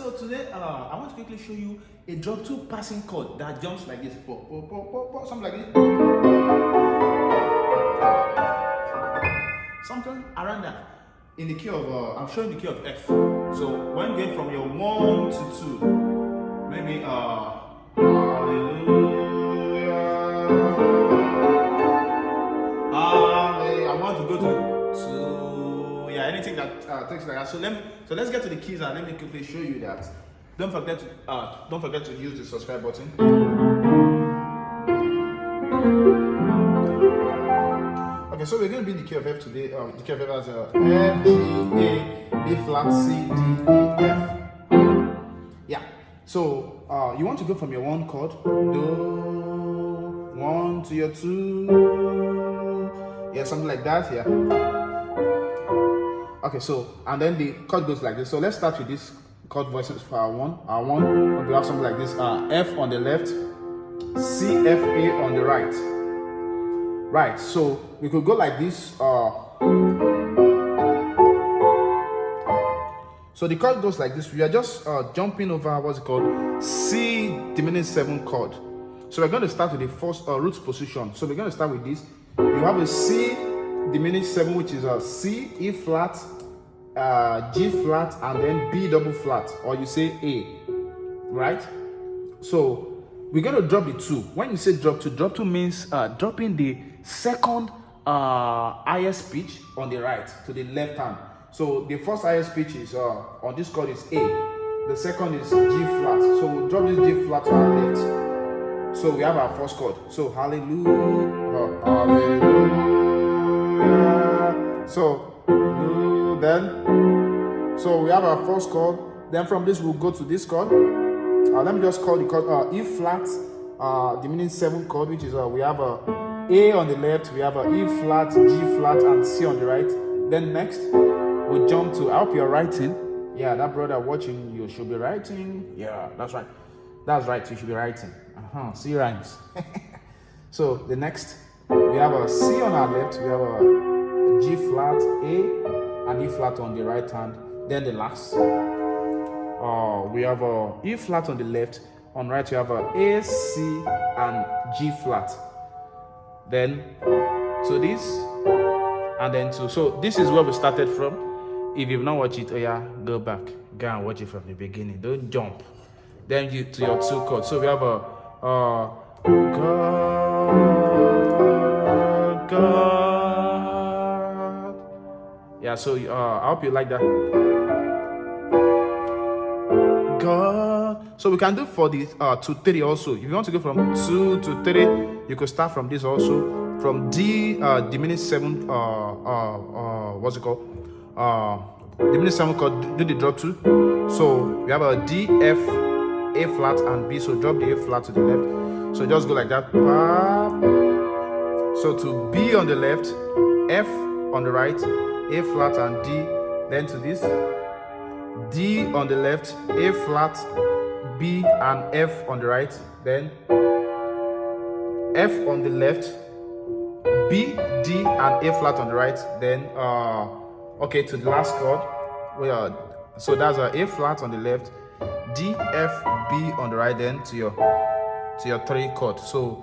So today I want to quickly show you a drop 2 passing chord that jumps like this, something like this, something around that. In the key of I'm showing the key of F. So when going from your 1 to 2, maybe hallelujah, I want to go to anything that takes like that. So let's get to the keys and let me quickly show you that. Don't forget to use the subscribe button. Okay, so we're going to be in the key of F today. The key of F as F, G, A, B flat, C, D, E, F. Yeah. So you want to go from your 1 chord, do, 1 to your 2, yeah, something like that. Yeah. Okay, so and then the chord goes like this. So let's start with this chord voices for our one. We have something like this: F on the left, C, F, A on the right. Right. So we could go like this. So the chord goes like this. We are just jumping over what's it called, C diminished 7 chord. So we're going to start with the first root position. So we're going to start with this. You have a C diminished 7, which is a C, E flat, G flat, and then B double flat, or you say A, right? So we're going to drop the 2. When you say drop 2 means dropping the second highest pitch on the right to the left hand. So the first highest pitch is on this chord is A, the second is G flat. So we'll drop this G flat to our left. So we have our first chord. So hallelujah, hallelujah. So so we have our first chord. Then from this we'll go to this chord. Let me just call the chord E flat, diminished 7 chord, which is we have a A on the left, we have a E flat, G flat, and C on the right. Then next we'll jump to, I hope you're writing. Yeah, that brother watching, you should be writing. Yeah, that's right. That's right, you should be writing. C rhymes. So the next, we have a C on our left, we have a G flat, A, and E flat on the right hand. Then the last, we have a E flat on the left, on right we have a A, C, and G flat. Then to this, and then to, so this is where we started from. If you've not watched it, oh yeah, go back, go and watch it from the beginning. Don't jump. Then you to your 2 chords. So we have a God. Yeah, so I hope you like that. God. So we can do for the 2 3 also. If you want to go from 2 to 3, you could start from this also. From D diminished 7 what's it called? Diminished 7 chord, do the drop 2. So we have a D, F, A flat, and B. So drop the A flat to the left. So just go like that. So to B on the left, F on the right, A flat and D. Then to this, D on the left, A flat, B and F on the right. Then F on the left, B, D and A flat on the right. Then okay, to the last chord. So that's a A flat on the left, D, F, B on the right, then to your 3 chord. So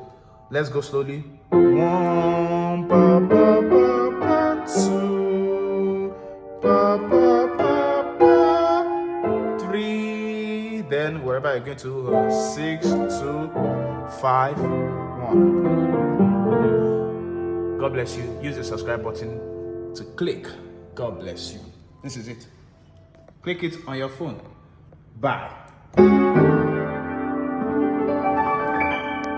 let's go slowly. 1, 2, 3. Then wherever you're going to 6, 2, 5, 1. God bless you. Use the subscribe button to click. God bless you. This is it. Click it on your phone. Bye.